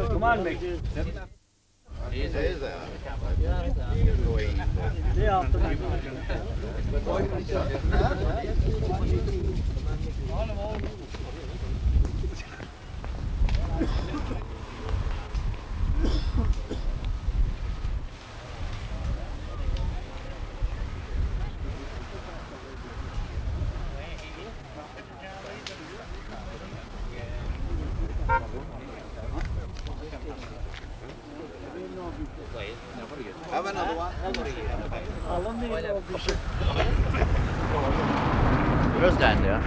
Come on, Mick. He's there. Have another one. Where's Dan there?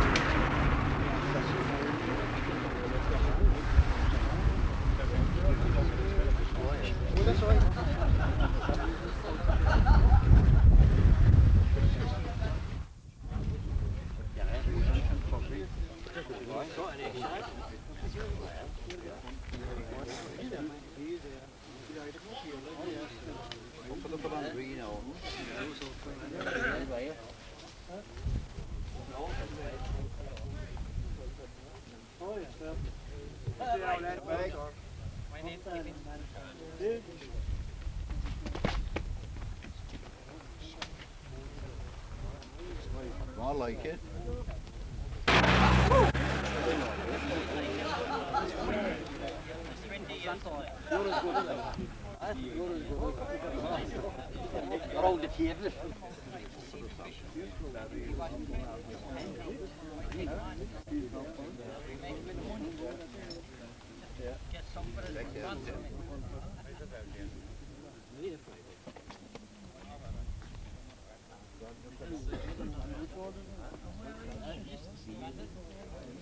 That's right. I like it. Around the table. Get some for the front.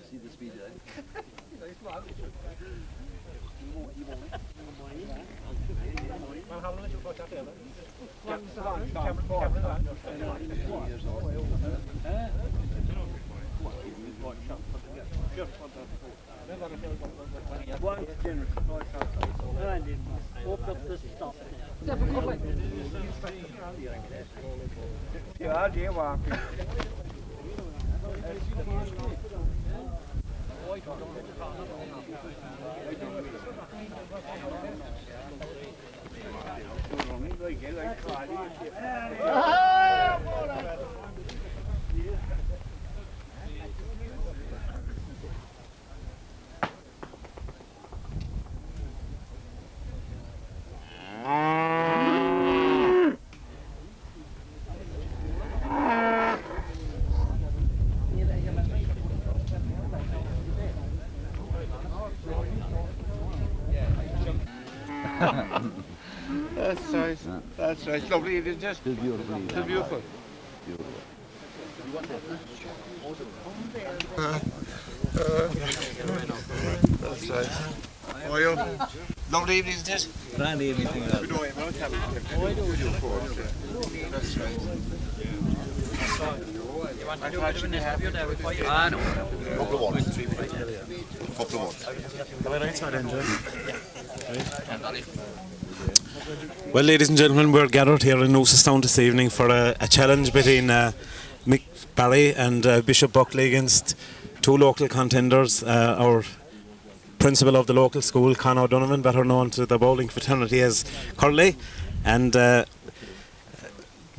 See the speed of that? Ja, det var. That's right. That's right. Lovely, isn't it? Still beautiful. Still beautiful. That's right. How are you? Lovely evening, isn't it? Grand evening. We know him out, that's right. You want to do a bit of an interview there with you? Ah, no. Couple of ones. Couple of ones. Well, ladies and gentlemen, we're gathered here in Noosastown this evening for a challenge between Mick and Bishop Buckley against two local contenders. Our principal of the local school, Conor O'Donovan, better known to the bowling fraternity as Curly, and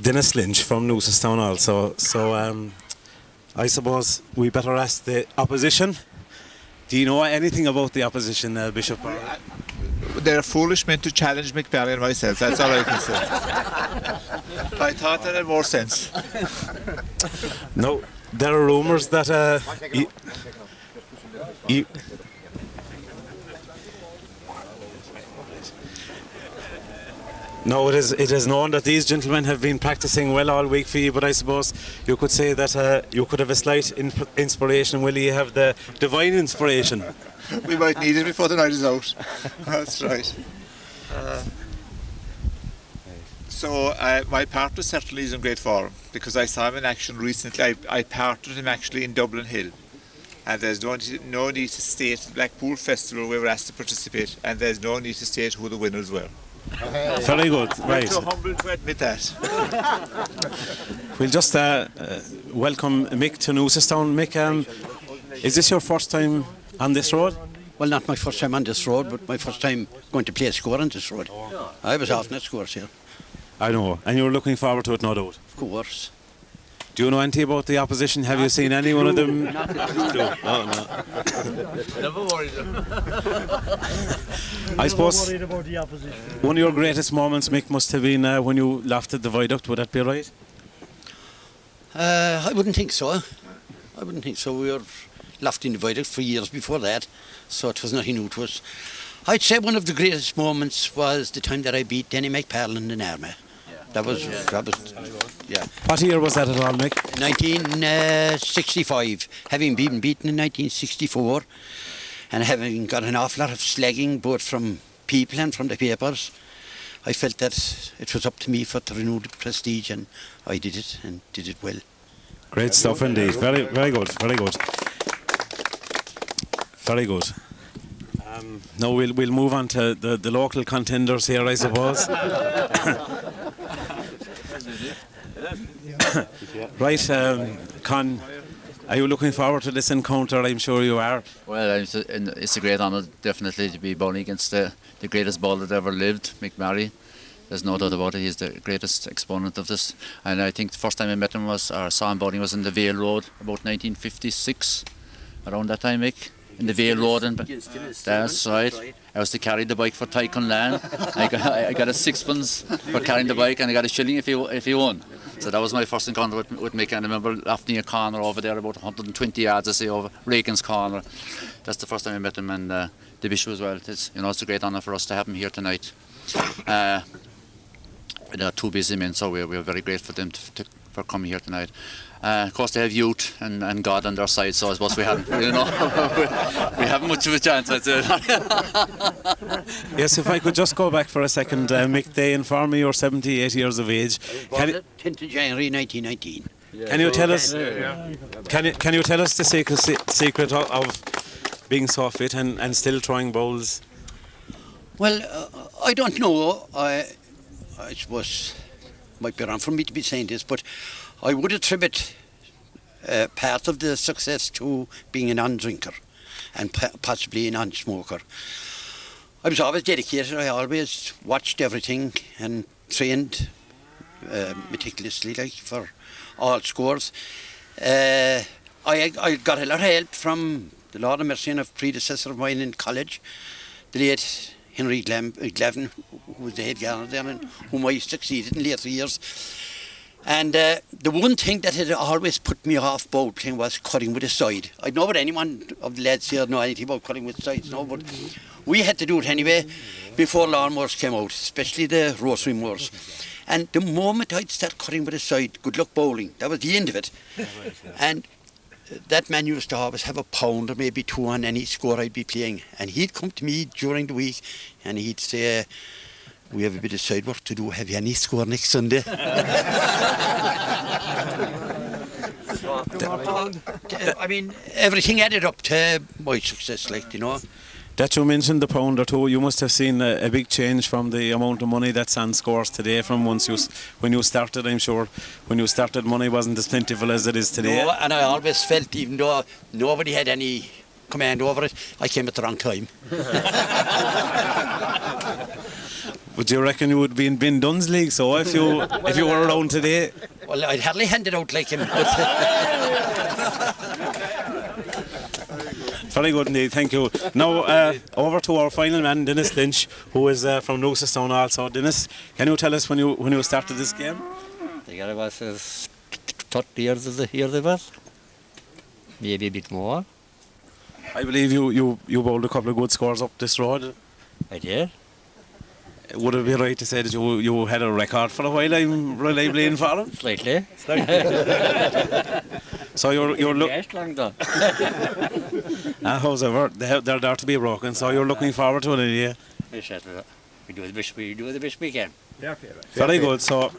Dennis Lynch from Noosastown also. So I suppose we better ask the opposition. Do you know anything about the opposition, Bishop? They're foolish men to challenge Mick and myself, that's all I can say. I thought that had more sense. No, there are rumours that no, it is known that these gentlemen have been practising well all week for you, but I suppose you could say that you could have a slight inspiration. Will you have the divine inspiration? We might need it before the night is out. That's right. So my partner certainly is in great form, because I saw him in action recently. I partnered him actually in Dublin Hill, and there's no need to state the Blackpool Festival we were asked to participate, and there's no need to state who the winners were. Very good. Right. Too humble to admit that. We'll just welcome Mick to Noosastown. Mick, is this your first time on this road? Well, not my first time on this road, but my first time going to play a score on this road. I was often at scores here. I know. And you're looking forward to it, no doubt. Of course. Do you know anything about the opposition? Have you seen any one of them? No. Never worried. I suppose one of your greatest moments, Mick, must have been when you laughed at the viaduct. Would that be right? I wouldn't think so. We were lofting the viaduct for years before that, so it was nothing new to us. I'd say one of the greatest moments was the time that I beat Denny McParlin in Armagh. That was, yeah. What year was that at all, Mick? 1965. Having been beaten in 1964 and having got an awful lot of slagging both from people and from the papers, I felt that it was up to me to renew the prestige, and I did it, and did it well. Great stuff indeed. Very, very good. Very good. Very good. Now we'll move on to the local contenders here, I suppose. Right, Con, are you looking forward to this encounter? I'm sure you are. Well, it's a great honour, definitely, to be bowling against the greatest bowler that ever lived, Mick Barry. There's no doubt about it. He's the greatest exponent of this. And I think the first time I met him saw him bowling was in the Vale Road, about 1956, around that time, Mick. In the Vale Road, and that's right. I was to carry the bike for Tycoon Land. I got a sixpence for carrying the bike, and I got a shilling if he won. So that was my first encounter with Mick. And I remember lofting a corner over there, about 120 yards, I say, over Reagan's corner. That's the first time I met him, and the Bishop as well. It's a great honour for us to have him here tonight. They're two busy men, so we're very grateful for them for coming here tonight. Of course, they have youth and God on their side, so I suppose we haven't, we haven't much of a chance, I'd say. Yes, if I could just go back for a second, Mick, they inform me you're 78 years of age. 10th of January 1919. Can you tell us? Can you tell us the secret of being so fit and still throwing bowls? Well, I don't know. I suppose it might be wrong for me to be saying this, but I would attribute part of the success to being a non-drinker and possibly a non-smoker. I was always dedicated. I always watched everything and trained meticulously, like, for all scores. I got a lot of help from the Lord of Mercy and a predecessor of mine in college, the late Henry Glavin, who was the head gardener there and whom I succeeded in later years. And the one thing that had always put me off bowl playing was cutting with a side. I don't know about anyone of the lads here know anything about cutting with sides, no, but we had to do it anyway before lawnmowers came out, especially the rotary mowers. And the moment I'd start cutting with a side, good luck bowling, that was the end of it. And that man used to always have a pound or maybe two on any score I'd be playing. And he'd come to me during the week and he'd say, "We have a bit of side work to do. Have you any score next Sunday?" I mean, everything added up to my success, like, That you mentioned the pound or two, you must have seen a big change from the amount of money that's on scores today from when you started. I'm sure when you started, money wasn't as plentiful as it is today. No, and I always felt, even though nobody had any command over it, I came at the wrong time. Would you reckon you would be in Ben Dunn's league, so if you were around today? Well, I'd hardly hand it out like him. Very good indeed, thank you. Now over to our final man, Dennis Lynch, who is from Noosastown also. Dennis, can you tell us when you started this game? I think it was 30 years of the year they was. Maybe a bit more. I believe you bowled a couple of good scores up this road. I did. Would it be right to say that you had a record for a while? I'm reliably informed. Slightly. So you're Yes, long done. however, they're there to be broken. So you're looking forward to it, yeah? We do the best we can. Very good. So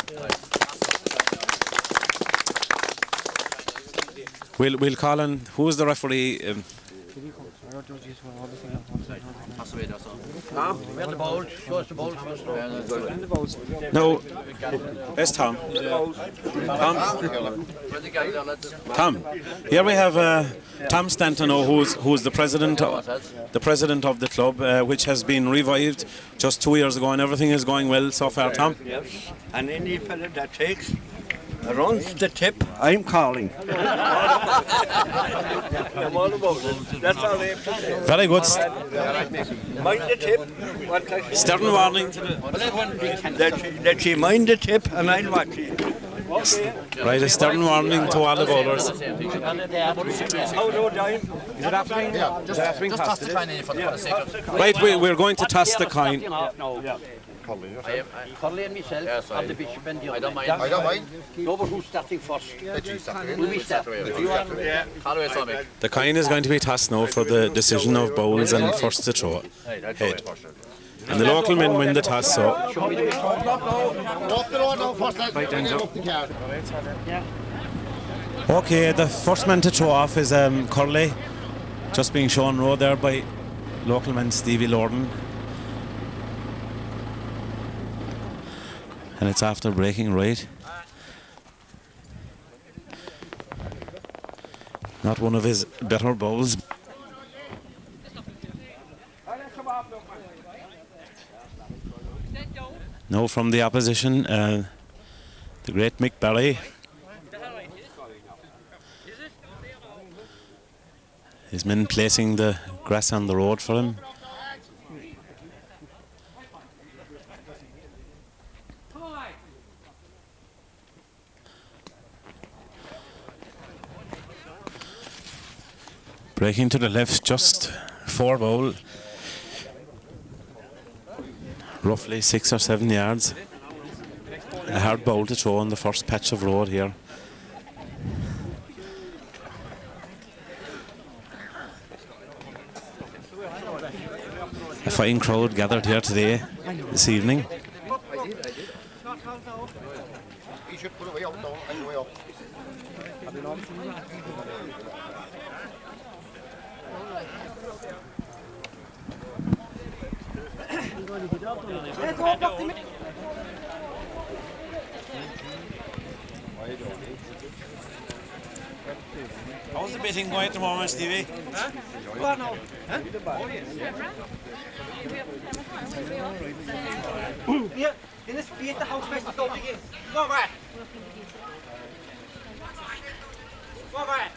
we'll call on who's the referee. Where the ball? Show us the ball first. No. Where's Tom? Tom. Here we have Tom Stanton, who's the president of the club, which has been revived just 2 years ago, and everything is going well so far. Tom. Yes, and any fella that runs the tip, I'm calling. I'm all about it. That's all I have to say. Very good. Mind the tip. Stern warning to That she mind the tip and I'll watch it. Okay. Right, a stern warning to all the bowlers. How do I? Is it after being? Yeah, just after being Toss the coin in for the sake of... Right, we're going to toss the coin. Curly and myself have the bishop and the I don't mind. I don't mind. No, but who's starting first? Will we start? The coin is going to be tossed now for the decision of bowls and first to throw. Head. And the local men win the toss, so... Okay, the first man to throw off is Curly, just being shown row there by local man Stevie Lorden. And it's after breaking right. Not one of his better bowls. Now from the opposition, the great Mick Barry. His men placing the grass on the road for him. Breaking to the left, just 4 bowl. Roughly 6 or 7 yards. A hard bowl to throw on the first patch of road here. A fine crowd gathered here today, this evening. You should put it way up now, and way up. How's the betting going at the moment, Stevie? Hier, in het spierte huismeester komt ik in. Kom maar. Kom maar.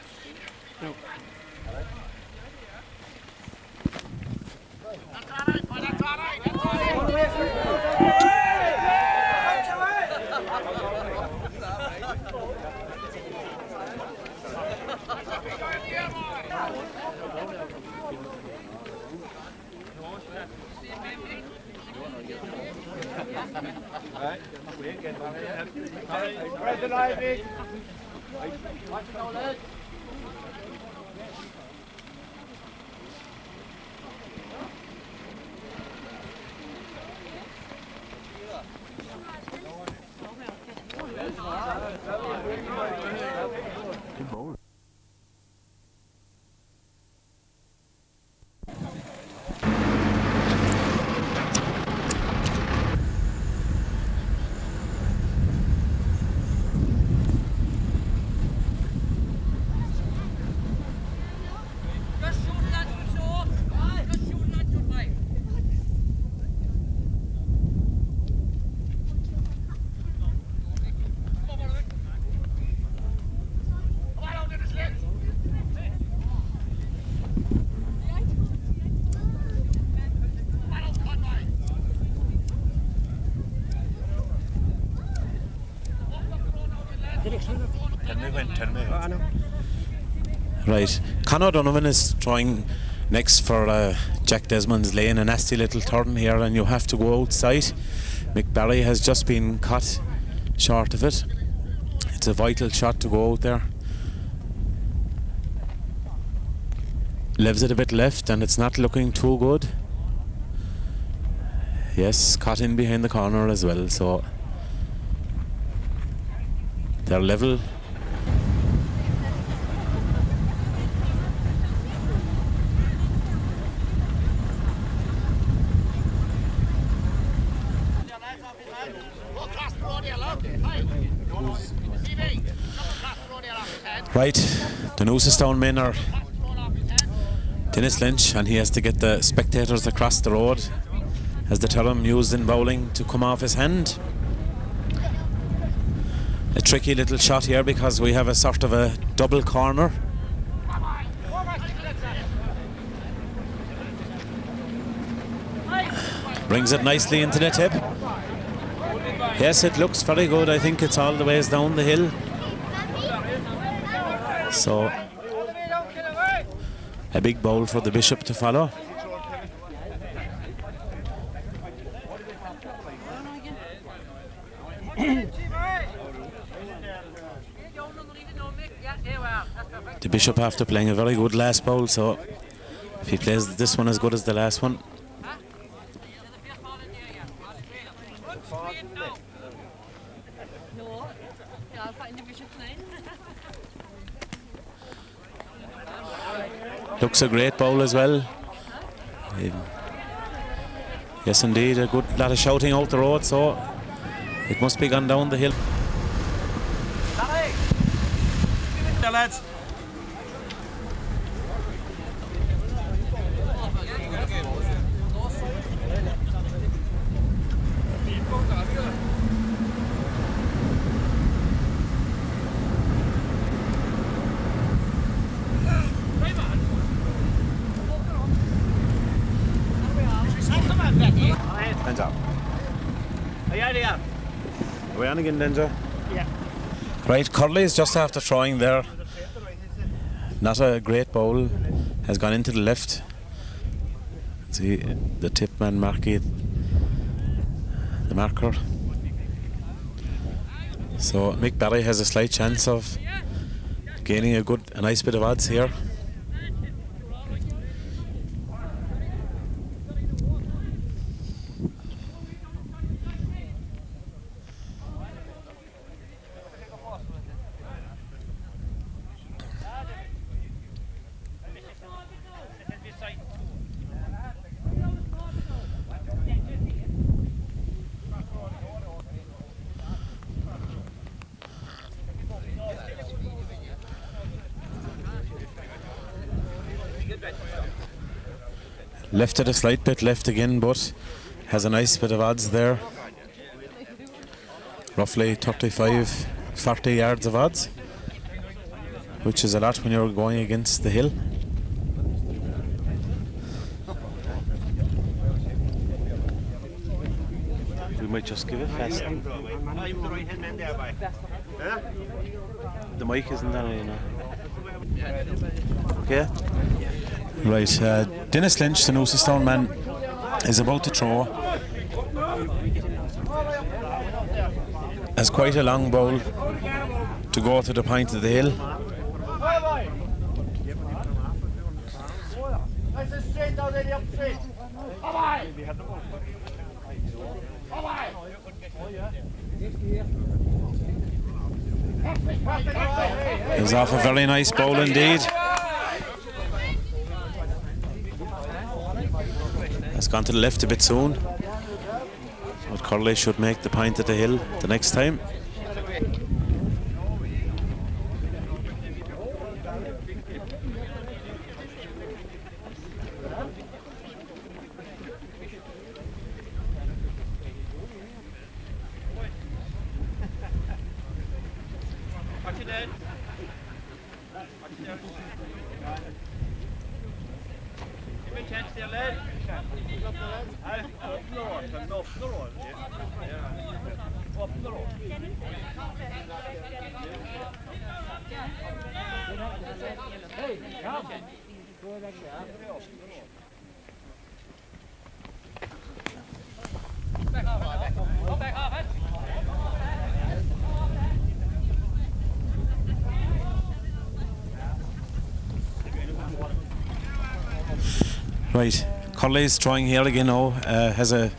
Right, Conor Donovan is trying next for Jack Desmond's lane, a nasty little turn here, and you have to go outside. Mick Barry has just been cut short of it. It's a vital shot to go out there. Leaves it a bit left, and it's not looking too good. Yes, caught in behind the corner as well, so they're level. Right, the Noosestone men are Dennis Lynch, and he has to get the spectators across the road as the term used in bowling to come off his hand. A tricky little shot here because we have a sort of a double corner. Brings it nicely into the tip. Yes, it looks very good. I think it's all the ways down the hill. So a big bowl for the Bishop to follow. The Bishop after playing a very good last bowl, so if he plays this one as good as the last one. Looks a great bowl as well. Yes, indeed, a good lot of shouting out the road, so it must be gone down the hill. Lads. Are we on again, Denja? Yeah. Right, Curley's just after throwing there. Not a great bowl. Has gone into the left. See the tip man marking the marker. So Mick Barry has a slight chance of gaining a nice bit of odds here. Left it a slight bit left again, but has a nice bit of odds there. Roughly 35, 40 yards of odds, which is a lot when you're going against the hill. We might just give it fast. The mic isn't on, you know. Okay. Right, Dennis Lynch, the Noosestone man, is about to throw. Has quite a long bowl to go to the point of the hill. It was off a very nice bowl indeed. Has gone to the left a bit soon. But Curley should make the point at the hill the next time. Right, Curley's trying here again now, has a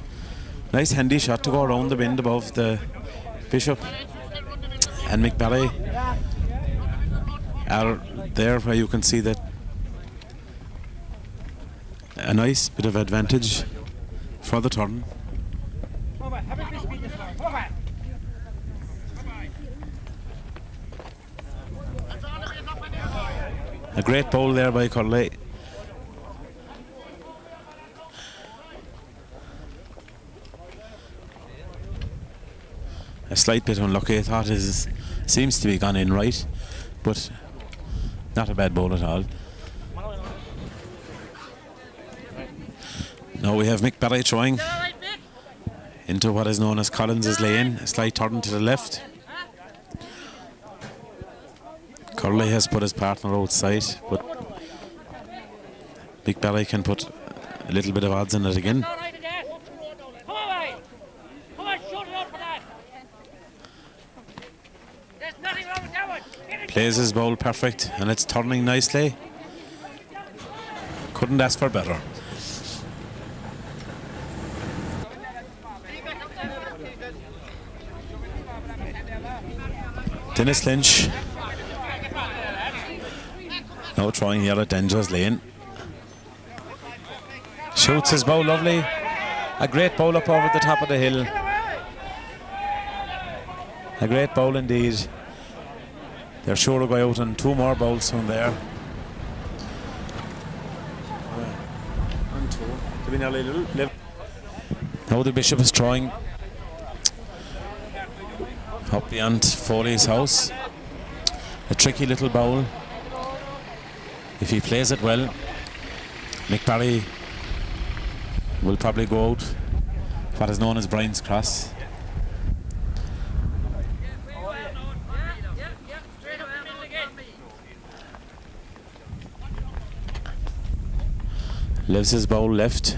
nice handy shot to go around the bend above the Bishop, and Mick Barry are there where you can see that a nice bit of advantage for the turn. A great bowl there by Curley. A slight bit unlucky. I thought his seems to be gone in right, but not a bad bowl at all. Now we have Mick Barry throwing into what is known as Collins's lane. A slight turn to the left. Curley has put his partner outside, but Mick Barry can put a little bit of odds in it again. Plays his bowl perfect, and it's turning nicely. Couldn't ask for better. Dennis Lynch now trying here at Danger's lane. Shoots his bowl lovely. A great bowl up over the top of the hill. A great bowl indeed. They're sure to go out on 2 more bowls from there. Now the Bishop is throwing up beyond Foley's house. A tricky little bowl. If he plays it well, Mick Barry will probably go out what is known as Brian's Cross. Lives his bowl left,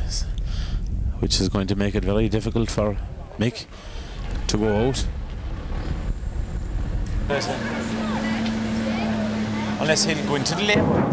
which is going to make it very difficult for Mick to go out. Unless he'll go into the lane.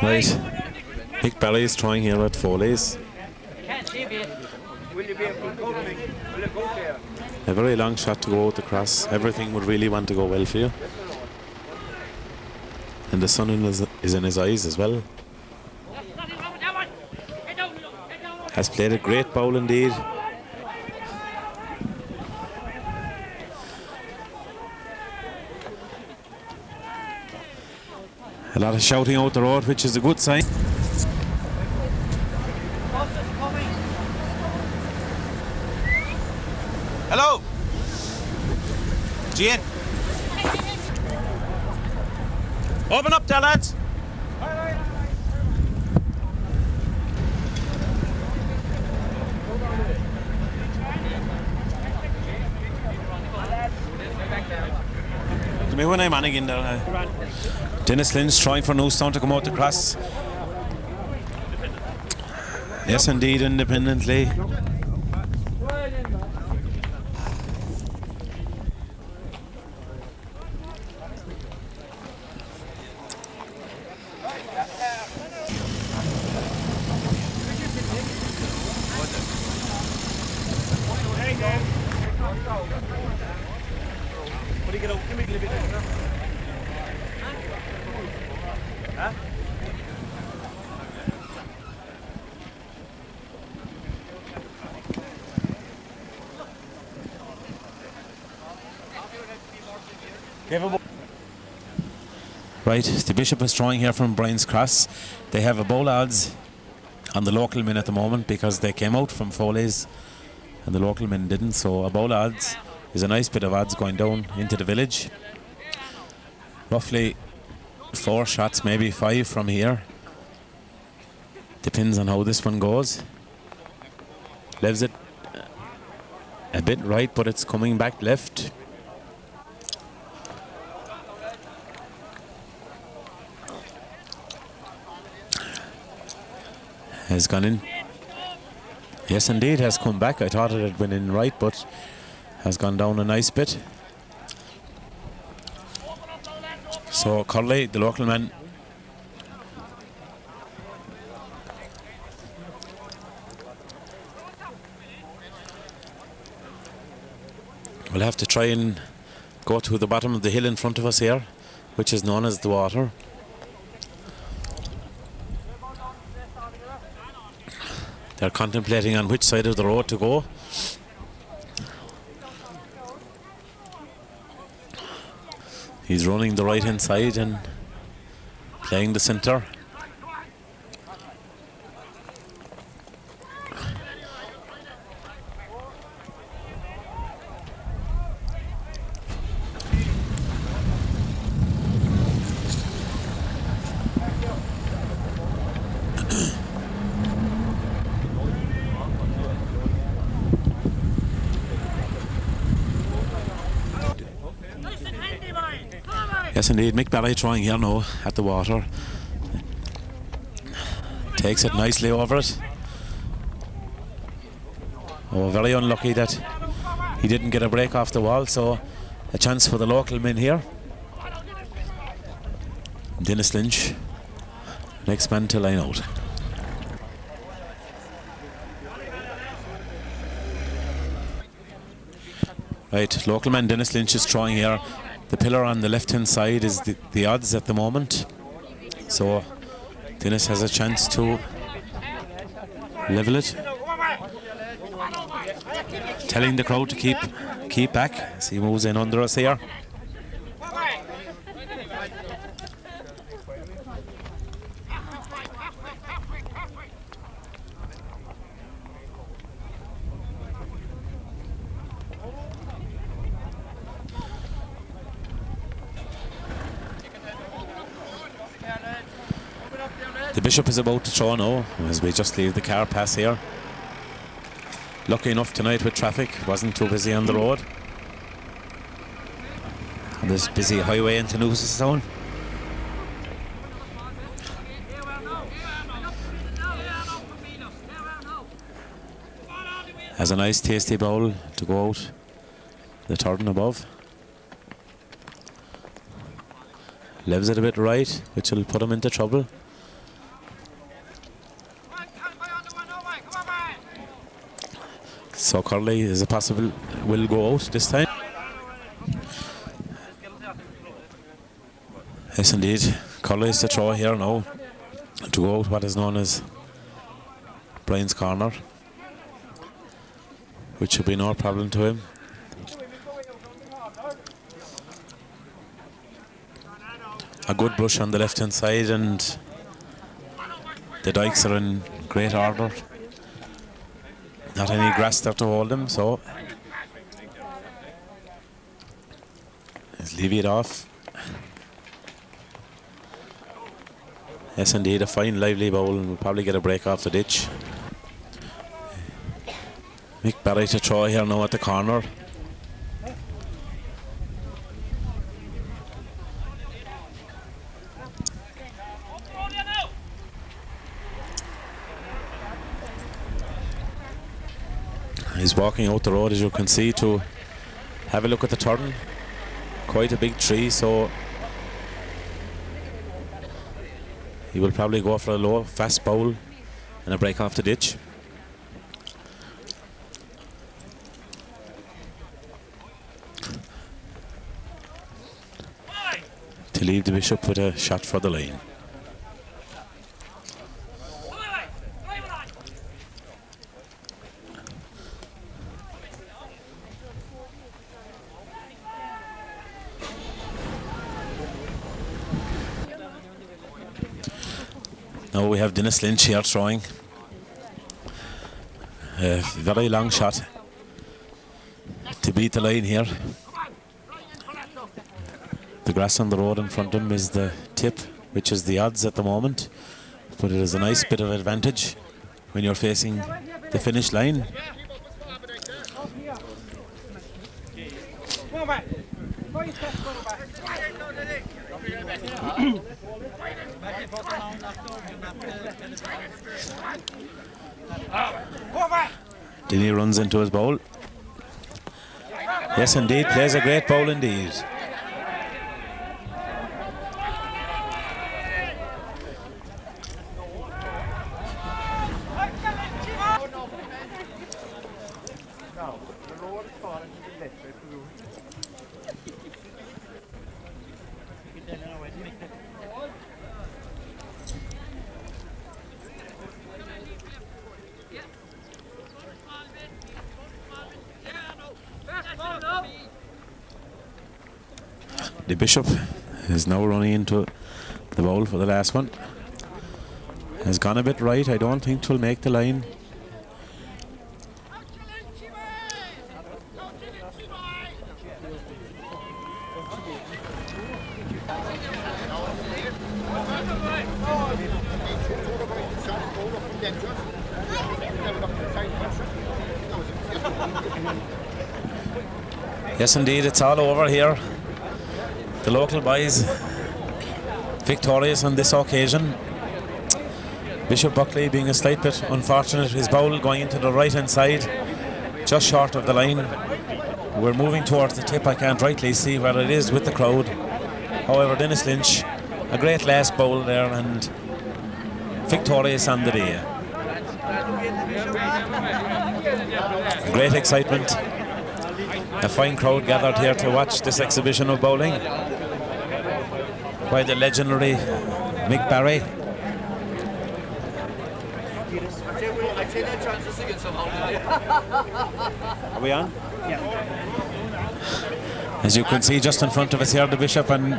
Right, Mick Barry is trying here at Foley's. A very long shot to go out across. Everything would really want to go well for you. And the sun is in his eyes as well. Has played a great bowl indeed. A lot of shouting out the road, which is a good sign. Hello! Jane! Open up there, lads! When I'm manning in there. Dennis Lynch trying for Newstown to come out the cross. Yes, indeed, independently. Right, the Bishop is throwing here from Brian's Cross. They have a bowl odds on the local men at the moment because they came out from Foley's and the local men didn't. So about odds is a nice bit of odds going down into the village. Roughly 4 shots, maybe 5 from here. Depends on how this one goes. Leaves it a bit right, but it's coming back left. Has gone in. Yes, indeed, has come back. I thought it had been in right, but has gone down a nice bit. So Curley, the local man, will have to try and go to the bottom of the hill in front of us here, which is known as the water. They're contemplating on which side of the road to go. He's running the right hand side and playing the centre. Yes, indeed. Mick Barry trying here now at the water. Takes it nicely over it. Oh, very unlucky that he didn't get a break off the wall, so a chance for the local men here. Dennis Lynch, next man to line out. Right, local man Dennis Lynch is trying here. The pillar on the left hand side is the odds at the moment, so Dennis has a chance to level it. Telling the crowd to keep back as he moves in under us here. The Bishop is about to throw now as we just leave the car pass here. Lucky enough tonight with traffic, wasn't too busy on the road. On this busy highway into Newcestown. Has a nice tasty bowl to go out the turn above. Leaves it a bit right, which will put him into trouble. So Curley is a possible will go out this time. Yes, indeed. Curley is to throw here now to go out what is known as Brian's corner, which should be no problem to him. A good brush on the left hand side, and the dikes are in great order. Not any grass there to hold them, so let's leave it off. Yes, indeed, a fine lively bowl, and we'll probably get a break off the ditch. Mick Barry to throw here now at the corner. He's walking out the road, as you can see, to have a look at the turn. Quite a big tree, so he will probably go for a low, fast bowl and a break off the ditch. To leave the Bishop with a shot for the lane. Now we have Dennis Lynch here throwing A very long shot to beat the line here. The grass on the road in front of him is the tip, which is the odds at the moment, but it is a nice bit of advantage when you're facing the finish line. Denny runs into his bowl. Yes, indeed, plays a great bowl indeed. The Bishop is now running into the bowl for the last one. Has gone a bit right. I don't think it will make the line. Yes, indeed, it's all over here. The local boys victorious on this occasion. Bishop Buckley being a slight bit unfortunate, his bowl going into the right hand side, just short of the line. We're moving towards the tip. I can't rightly see where it is with the crowd. However, Dennis Lynch, a great last bowl there and victorious on the day. Great excitement. A fine crowd gathered here to watch this exhibition of bowling by the legendary Mick Barry. Are we on? Yeah. As you can see just in front of us here, the Bishop and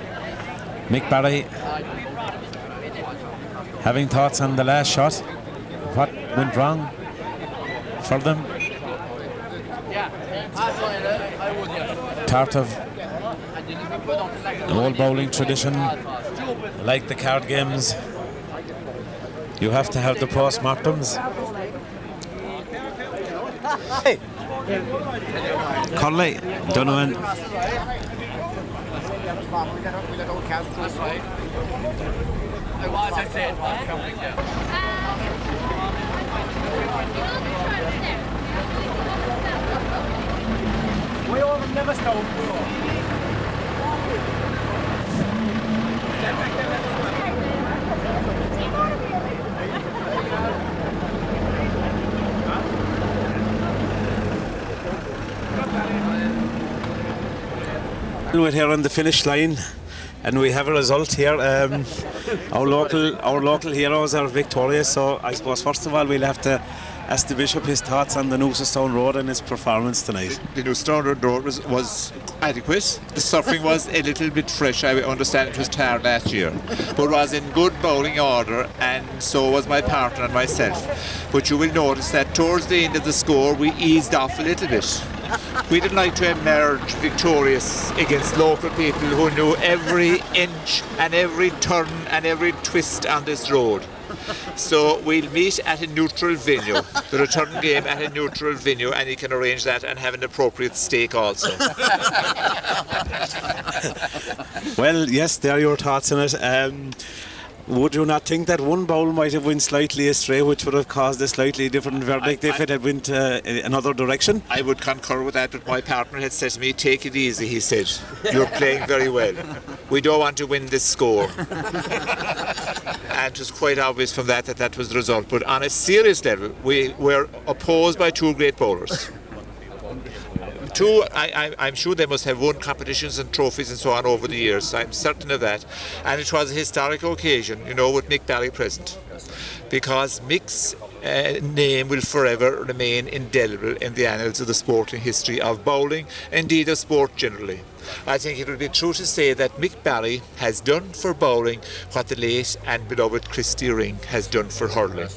Mick Barry having thoughts on the last shot. What went wrong for them? Part of the old bowling tradition, like the card games, you have to have the post-mortems. Conley, Donovan. We all never stole. We're here on the finish line and we have a result here. Our local heroes are victorious, so I suppose first of all we'll have to ask the Bishop his thoughts on the Noosastown Road and his performance tonight. The Noosastown Road was adequate. The surfing was a little bit fresh. I understand it was tired last year, but was in good bowling order, and so was my partner and myself. But you will notice that towards the end of the score we eased off a little bit. We didn't like to emerge victorious against local people who knew every inch and every turn and every twist on this road. So we'll meet at a neutral venue, the return game at a neutral venue, and you can arrange that and have an appropriate stake also. Well, yes, there are your thoughts on it. Would you not think that one bowl might have went slightly astray, which would have caused a slightly different verdict if it had went another direction? I would concur with that, but my partner had said to me, "Take it easy," he said. "You're playing very well. We don't want to win this score." And it was quite obvious from that that was the result. But on a serious level, we were opposed by two great bowlers. I'm sure they must have won competitions and trophies and so on over the years. I'm certain of that. And it was a historic occasion, you know, with Mick Barry present. because Mick's name will forever remain indelible in the annals of the sporting history of bowling, indeed of sport generally. I think it would be true to say that Mick Barry has done for bowling what the late and beloved Christy Ring has done for hurling.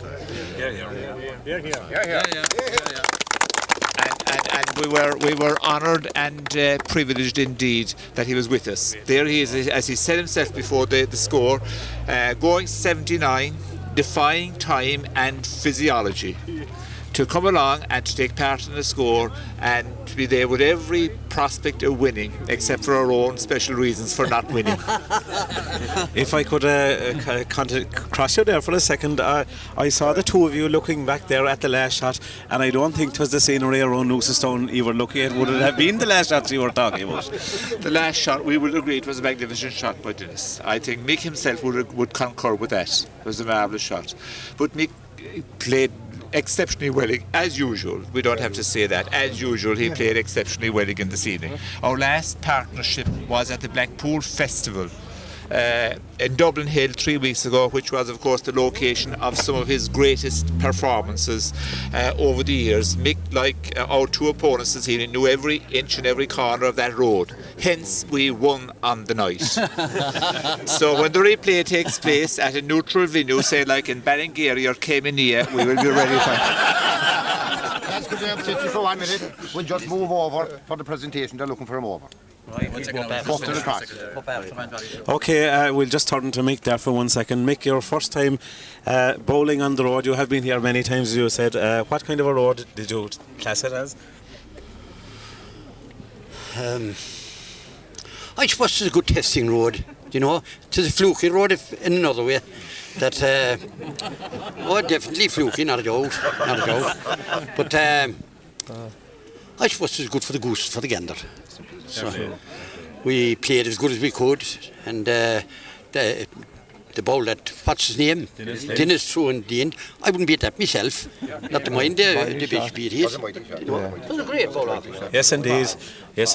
And we were honoured and privileged indeed that he was with us. There he is, as he said himself before the score, going 79, defying time and physiology, to come along and to take part in the score and to be there with every prospect of winning, except for our own special reasons for not winning. If I could cross you there for a second, I saw the two of you looking back there at the last shot, and I don't think it was the scenery around Noosestone you were looking at. Would it have been the last shots you were talking about? The last shot, we will agree, it was a magnificent shot by Dennis. I think Mick himself would concur with that. It was a marvellous shot. But Mick played exceptionally well, as usual. We don't have to say that. As usual, he played exceptionally well again this evening. Our last partnership was at the Blackpool Festival in Dublin Hill 3 weeks ago, which was, of course, the location of some of his greatest performances over the years. Mick, like our two opponents this evening, knew every inch and every corner of that road. Hence, we won on the night. So when the replay takes place at a neutral venue, say like in Ballingeary or Caymania, we will be ready for it. Let's go down for 1 minute. We'll just move over for the presentation. They're looking for him over. Okay, we'll just turn to Mick there for 1 second. Mick, your first time bowling on the road. You have been here many times, as you said. What kind of a road did you class it as? I suppose it's a good testing road, you know. It's a fluky road in another way. That, definitely fluky, not a doubt. But I suppose it's good for the goose, for the gander. So we played as good as we could, and the bowl that, what's his name? Dennis threw in the end. I wouldn't beat that myself. Not to mind the big beat his. It was a great bowl. Yes,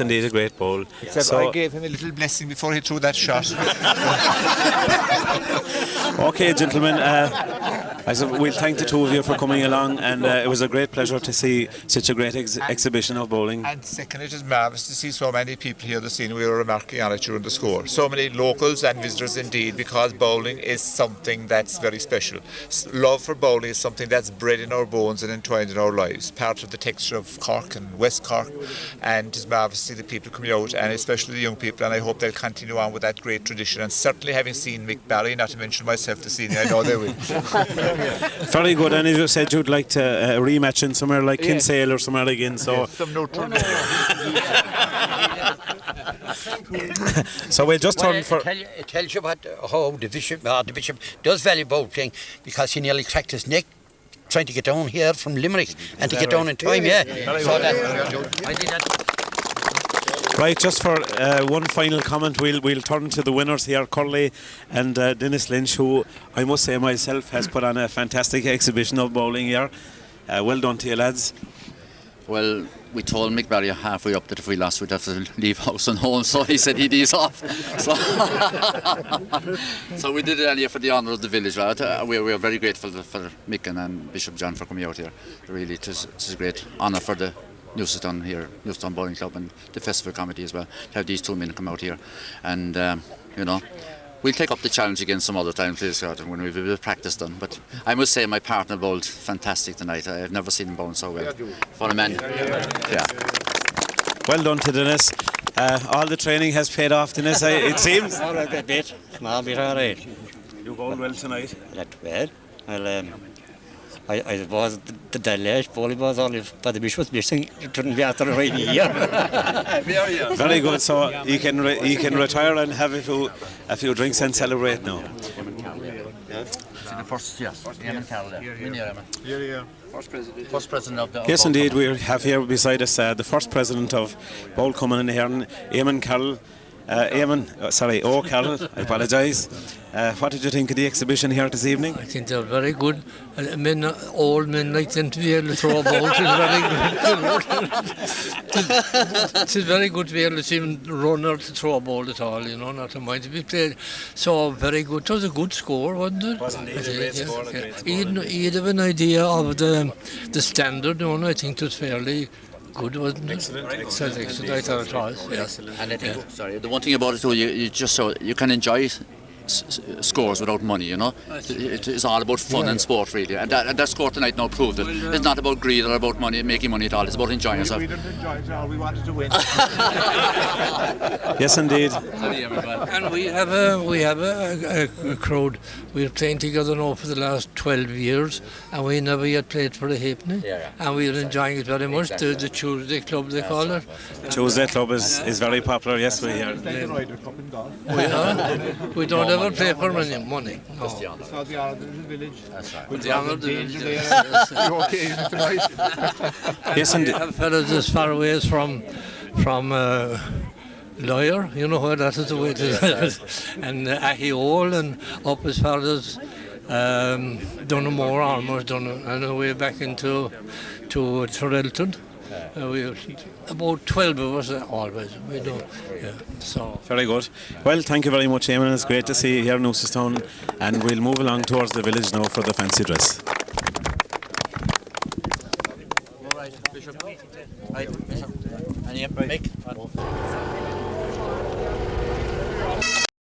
indeed, a great bowl. Except I gave him a little blessing before he threw that shot. Okay, gentlemen, we'll thank the two of you for coming along, and it was a great pleasure to see such a great exhibition of bowling. And second, it is marvellous to see so many people here this evening. We were remarking on it during the score. So many locals and visitors indeed, because bowling is something that's very special. Love for bowling is something that's bred in our bones and entwined in our lives, part of the texture of Cork and West Cork, and it's marvellous to see the people coming out, and especially the young people, and I hope they'll continue on with that great tradition. And certainly having seen Mick Barry, not to mention myself this evening, I know they will. Very good, and as you said, you'd like to rematch in somewhere like Kinsale or somewhere again, so... Some neutral. So we'll just turn for... It tells you how the bishop does value bowling, because he nearly cracked his neck trying to get down here from Limerick and to get down in time, I did that. Right, just for one final comment, we'll turn to the winners here, Curley and Dennis Lynch, who I must say myself has put on a fantastic exhibition of bowling here. Well done to you, lads. Well, we told Mick Barry halfway up that if we lost, we'd have to leave house and home, so he said he'd ease off. So we did it earlier for the honour of the village. Right? We are very grateful for Mick and Bishop John for coming out here. Really, it's a great honour for the Noosestone here, Noosestone Bowling Club, and the festival committee as well, to have these two men come out here. And, you know, we'll take up the challenge again some other time, please, when we've a bit of practice done. But I must say my partner bowled fantastic tonight. I've never seen him bowl so well. For a man. Yeah. Well done to Dennis. All the training has paid off, Dennis, it seems. All right, a bit. Small bit, all right. You bowled well tonight. Not bad. Well, I was the last bowling was only for the bishop's missing. It couldn't be after right here. Very good. So you can retire and have a few drinks and celebrate now. First president of the... Yes, indeed, we have here beside us the first president of Bowl coming in here, Eamon Carroll. Carroll, I apologise. What did you think of the exhibition here this evening? I think they're very good. Old men like them to be able to throw a ball. It's very good to be able to see them run or to throw a ball at all, not to mind to be played. So very good. It was a good score, wasn't it? Wasn't it? A great score. He'd have an idea of the standard, I think it was fairly good, wasn't it? Excellent. Excellent. I thought it was, yes. And I think, the one thing about it, too, you can enjoy scores without money, It's all about fun and sport, really. And that score tonight now proved it. It's not about greed or about money, making money at all. It's about enjoying yourself. We didn't enjoy it at all. We wanted to win. Yes, indeed. And we have a crowd. We're playing together now for the last 12 years, and we never yet played for a halfpenny. And we're enjoying it very much. The Tuesday Club, they call it. Tuesday Club is very popular, yes, we hear. We don't ever play for money. No. It's not the honour of the village. That's right. The honour of the village. Yes, indeed. We have fellas as far away as from Lawyer, where that is the way to and Ahiol, and up as far as Dunamore, Armours, and away back into Torelton. We about 12 of us always. We do. Yeah. So very good. Well, thank you very much, Eamon. It's great to see you here in Noosastown, and we'll move along towards the village now for the fancy dress. All right, Bishop. Right, Bishop. And Mick.